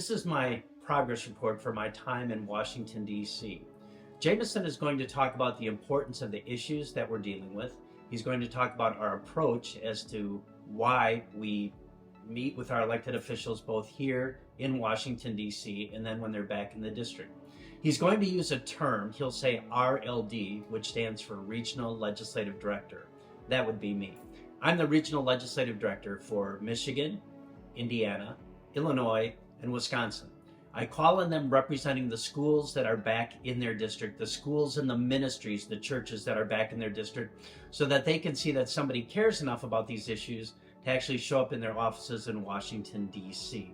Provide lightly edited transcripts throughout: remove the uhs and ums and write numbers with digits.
This is my progress report for my time in Washington, D.C. Jameson is going to talk about the importance of the issues that we're dealing with. He's going to talk about our approach as to why we meet with our elected officials both here in Washington, D.C., and then when they're back in the district. He's going to use a term, he'll say RLD, which stands for Regional Legislative Director. That would be me. I'm the Regional Legislative Director for Michigan, Indiana, Illinois, and Wisconsin. I call on them representing the schools that are back in their district, the schools and the ministries, the churches that are back in their district, so that they can see that somebody cares enough about these issues to actually show up in their offices in Washington, D.C.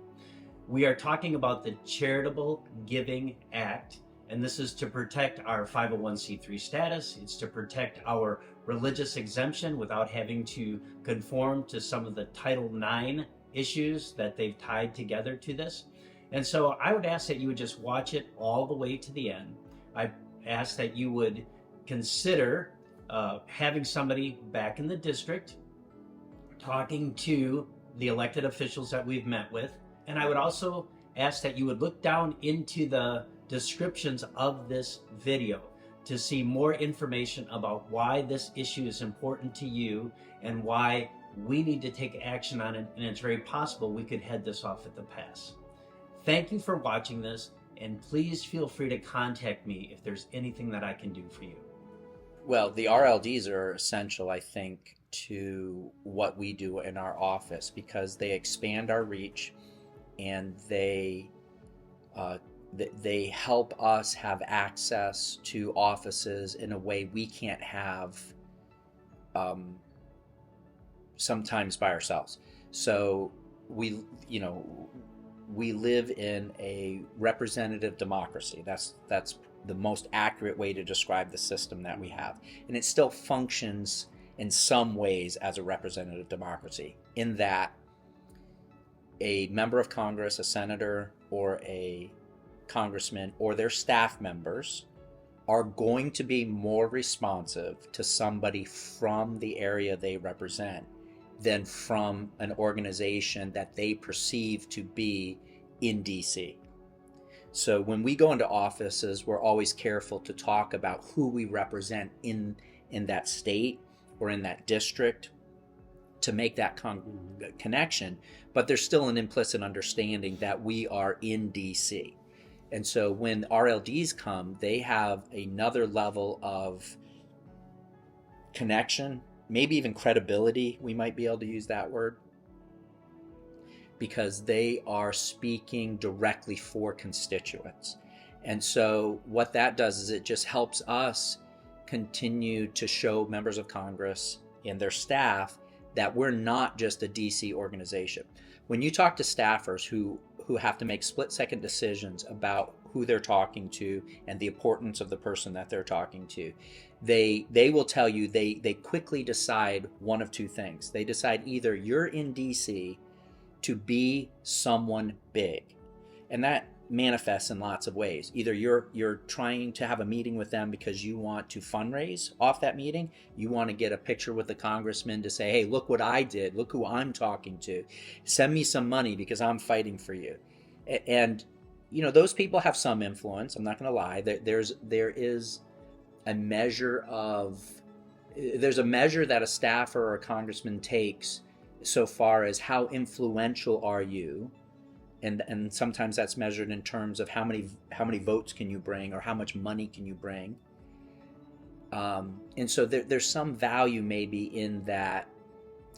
We are talking about the Charitable Giving Act, and this is to protect our 501c3 status. It's to protect our religious exemption without having to conform to some of the Title IX issues that they've tied together to this. And so I would ask that you would just watch it all the way to the end. I ask that you would consider having somebody back in the district talking to the elected officials that we've met with. And I would also ask that you would look down into the descriptions of this video to see more information about why this issue is important to you and why we need to take action on it, and it's very possible we could head this off at the pass. Thank you for watching this, and please feel free to contact me if there's anything that I can do for you. Well, the RLDs are essential, I think, to what we do in our office because they expand our reach and they help us have access to offices in a way we can't have sometimes by ourselves. So we live in a representative democracy. That's the most accurate way to describe the system that we have. And it still functions in some ways as a representative democracy in that a member of Congress, a senator, or a congressman, or their staff members are going to be more responsive to somebody from the area they represent than from an organization that they perceive to be in DC. So when we go into offices, we're always careful to talk about who we represent in that state or in that district to make that connection, but there's still an implicit understanding that we are in DC. And so when RLDs come, they have another level of connection, maybe even credibility, we might be able to use that word, because they are speaking directly for constituents. And so what that does is it just helps us continue to show members of Congress and their staff that we're not just a DC organization. When you talk to staffers who have to make split-second decisions about who they're talking to and the importance of the person that they're talking to, they will tell you they quickly decide one of two things. They decide either you're in DC to be someone big, and that manifests in lots of ways. Either you're trying to have a meeting with them because you want to fundraise off that meeting, you want to get a picture with the congressman to say, hey, look what I did, look who I'm talking to, send me some money because I'm fighting for you. And those people have some influence, I'm not going to lie. There's a measure that a staffer or a congressman takes so far as how influential are you, and sometimes that's measured in terms of how many votes can you bring or how much money can you bring, and so there's some value maybe in that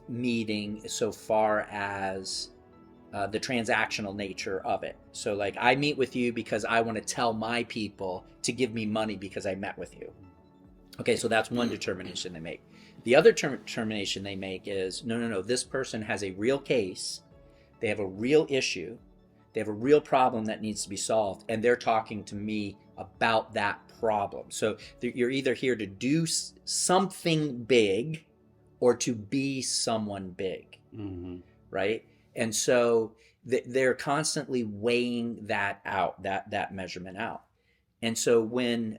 meeting so far as the transactional nature of it. So like, I meet with you because I want to tell my people to give me money because I met with you. Okay, so that's one determination they make. The other determination they make is, no, this person has a real case, they have a real issue, they have a real problem that needs to be solved, and they're talking to me about that problem. So you're either here to do something big or to be someone big, right? And so they're constantly weighing that out, that measurement out. And so when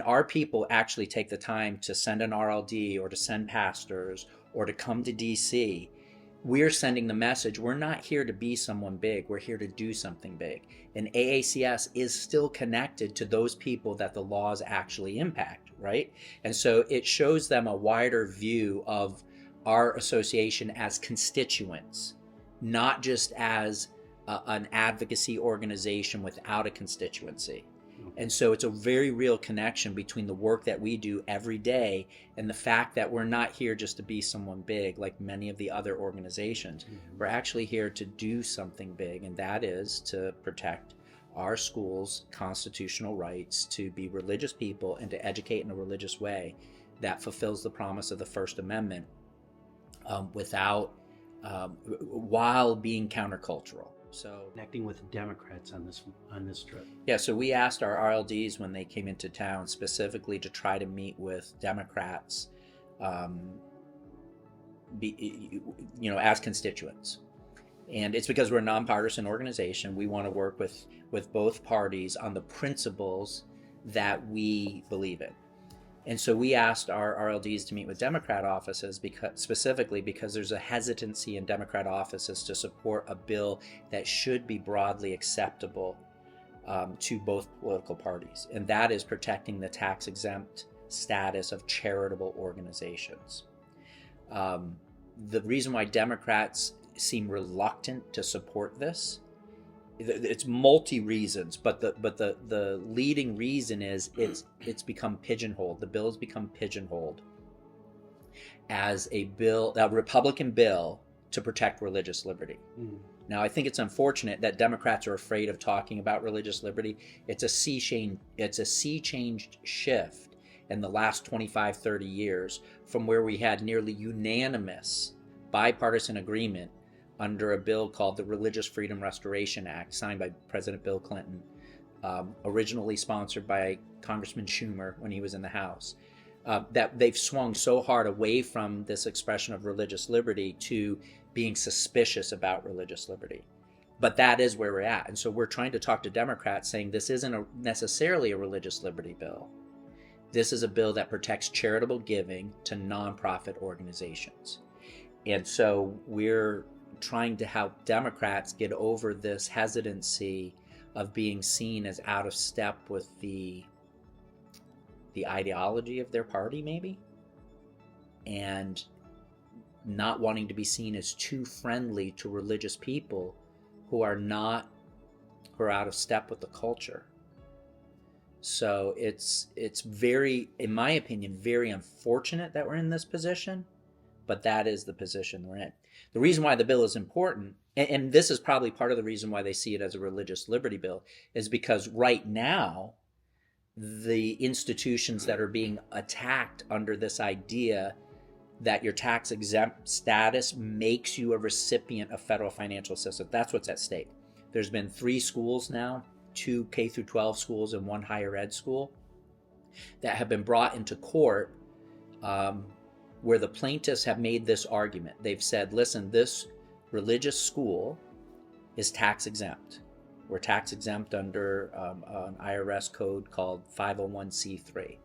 our people actually take the time to send an RLD or to send pastors or to come to DC, we're sending the message, we're not here to be someone big, we're here to do something big. And AACS is still connected to those people that the laws actually impact, right? And so it shows them a wider view of our association as constituents, not just as an advocacy organization without a constituency. And so it's a very real connection between the work that we do every day and the fact that we're not here just to be someone big like many of the other organizations. We're actually here to do something big, and that is to protect our schools' constitutional rights to be religious people and to educate in a religious way that fulfills the promise of the First Amendment while being countercultural. So connecting with Democrats on this trip. Yeah, so we asked our RLDs when they came into town specifically to try to meet with Democrats, as constituents. And it's because we're a nonpartisan organization. We want to work with both parties on the principles that we believe in. And so we asked our RLDs to meet with Democrat offices specifically because there's a hesitancy in Democrat offices to support a bill that should be broadly acceptable to both political parties. And that is protecting the tax-exempt status of charitable organizations. The reason why Democrats seem reluctant to support this, it's multi reasons, but the leading reason is it's become pigeonholed. The bill has become pigeonholed as a Republican bill to protect religious liberty. Now, I think it's unfortunate that Democrats are afraid of talking about religious liberty. It's a sea change shift in the last 25, 30 years from where we had nearly unanimous bipartisan agreement under a bill called the Religious Freedom Restoration Act, signed by President Bill Clinton, originally sponsored by Congressman Schumer when he was in the House, that they've swung so hard away from this expression of religious liberty to being suspicious about religious liberty. But that is where we're at. And so we're trying to talk to Democrats saying this isn't necessarily a religious liberty bill. This is a bill that protects charitable giving to nonprofit organizations. And so we're trying to help Democrats get over this hesitancy of being seen as out of step with the ideology of their party, maybe, and not wanting to be seen as too friendly to religious people who are out of step with the culture. So it's very, in my opinion, very unfortunate that we're in this position, but that is the position we're in. The reason why the bill is important, and this is probably part of the reason why they see it as a religious liberty bill, is because right now, the institutions that are being attacked under this idea that your tax-exempt status makes you a recipient of federal financial assistance, that's what's at stake. There's been 3 schools now, 2 K-12 schools and 1 higher ed school, that have been brought into court where the plaintiffs have made this argument. They've said, listen, this religious school is tax exempt. We're tax exempt under an IRS code called 501c3.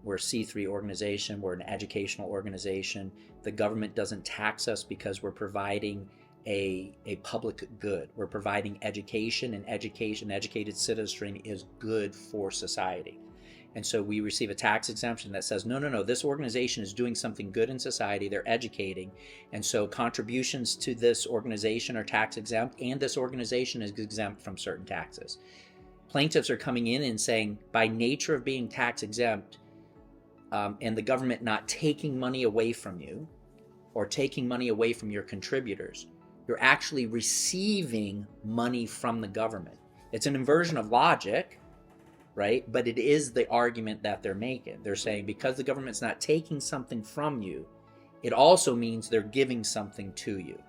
We're a C3 organization. We're an educational organization. The government doesn't tax us because we're providing a public good. We're providing education, and educated citizenry is good for society. And so we receive a tax exemption that says, no, this organization is doing something good in society. They're educating. And so contributions to this organization are tax exempt, and this organization is exempt from certain taxes. Plaintiffs are coming in and saying, by nature of being tax exempt, and the government not taking money away from you or taking money away from your contributors, you're actually receiving money from the government. It's an inversion of logic, right? But it is the argument that they're making. They're saying because the government's not taking something from you, it also means they're giving something to you.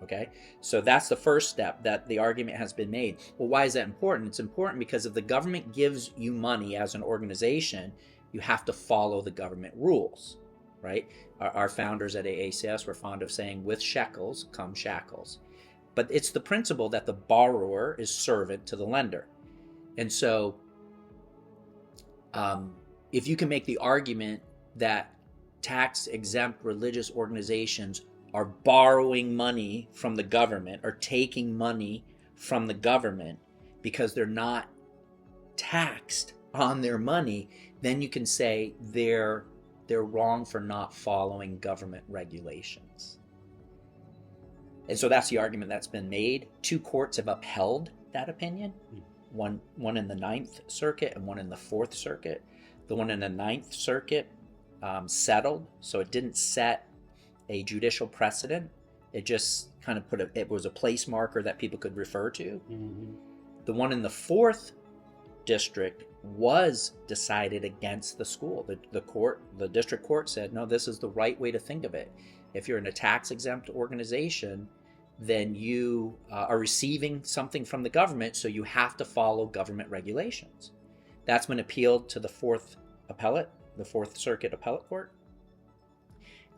Okay? So that's the first step, that the argument has been made. Well, why is that important? It's important because if the government gives you money as an organization, you have to follow the government rules, right? Our founders at AACS were fond of saying, with shekels come shackles. But it's the principle that the borrower is servant to the lender. And so if you can make the argument that tax-exempt religious organizations are borrowing money from the government or taking money from the government because they're not taxed on their money, then you can say they're wrong for not following government regulations. And so that's the argument that's been made. 2 courts have upheld that opinion, one in the Ninth Circuit and one in the Fourth Circuit. The one in the Ninth Circuit settled, so it didn't set a judicial precedent. It just kind of it was a place marker that people could refer to. Mm-hmm. The one in the Fourth District was decided against the school. The district court said, no, this is the right way to think of it. If you're in a tax-exempt organization, then you are receiving something from the government, so you have to follow government regulations. That's been appealed to the Fourth Circuit Appellate Court,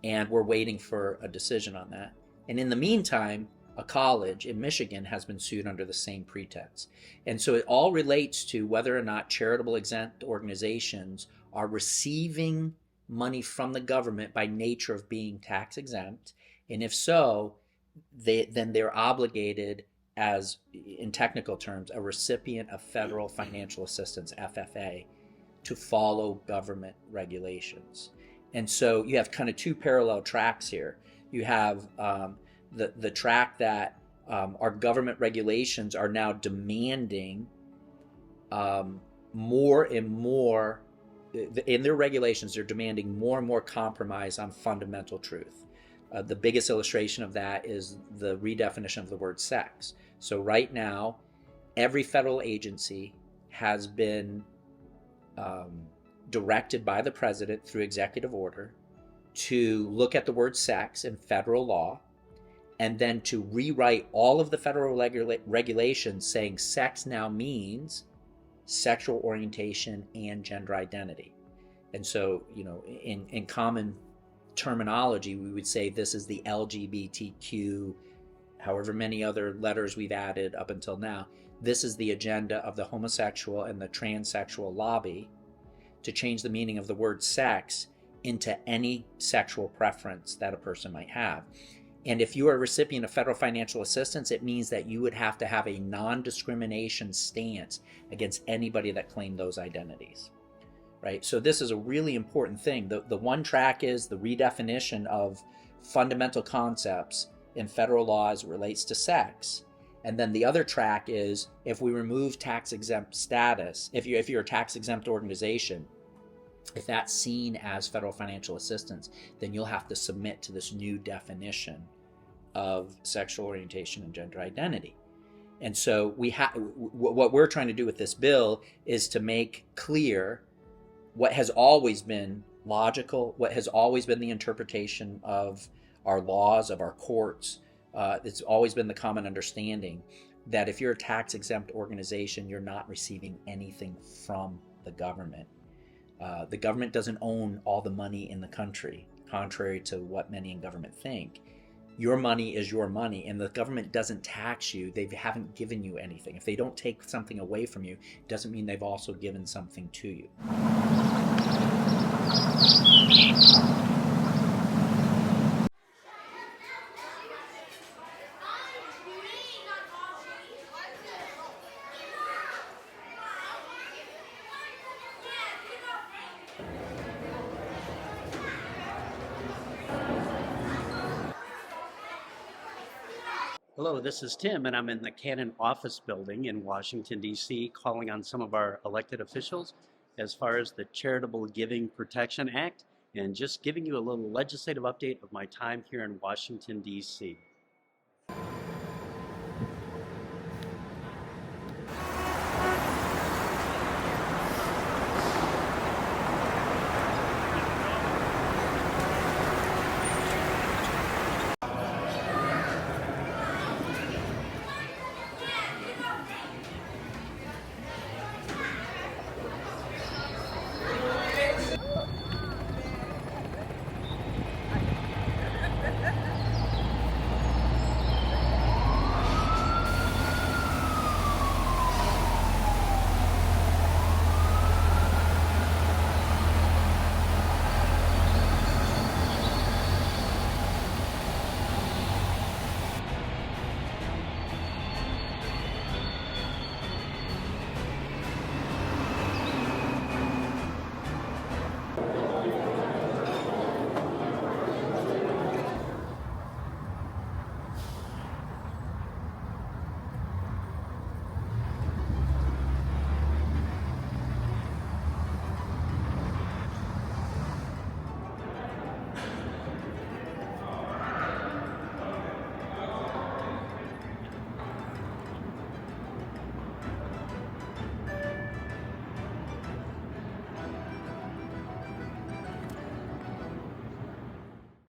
and we're waiting for a decision on that. And in the meantime, a college in Michigan has been sued under the same pretense. And so it all relates to whether or not charitable exempt organizations are receiving money from the government by nature of being tax exempt. And if so, then they're obligated as, in technical terms, a recipient of federal financial assistance, FFA, to follow government regulations. And so you have kind of 2 parallel tracks here. You have the track that our government regulations are now demanding more and more. In their regulations, they're demanding more and more compromise on fundamental truth. The biggest illustration of that is the redefinition of the word sex. So right now, every federal agency has been directed by the president through executive order to look at the word sex in federal law and then to rewrite all of the federal regulations saying sex now means sexual orientation and gender identity. And so, in common terminology, we would say this is the LGBTQ, however many other letters we've added up until now. This is the agenda of the homosexual and the transsexual lobby to change the meaning of the word sex into any sexual preference that a person might have. And if you are a recipient of federal financial assistance, it means that you would have to have a non-discrimination stance against anybody that claimed those identities, right? So this is a really important thing. The one track is the redefinition of fundamental concepts in federal law as it relates to sex. And then the other track is if we remove tax-exempt status, if you're a tax-exempt organization, if that's seen as federal financial assistance, then you'll have to submit to this new definition of sexual orientation and gender identity. And so what we're trying to do with this bill is to make clear what has always been logical, what has always been the interpretation of our laws, of our courts. It's always been the common understanding that if you're a tax-exempt organization, you're not receiving anything from the government. The government doesn't own all the money in the country, contrary to what many in government think. Your money is your money, and the government doesn't tax you. They haven't given you anything. If they don't take something away from you, it doesn't mean they've also given something to you. Hello, this is Tim, and I'm in the Canon office building in Washington, D.C., calling on some of our elected officials as far as the Charitable Giving Protection Act, and just giving you a little legislative update of my time here in Washington, D.C.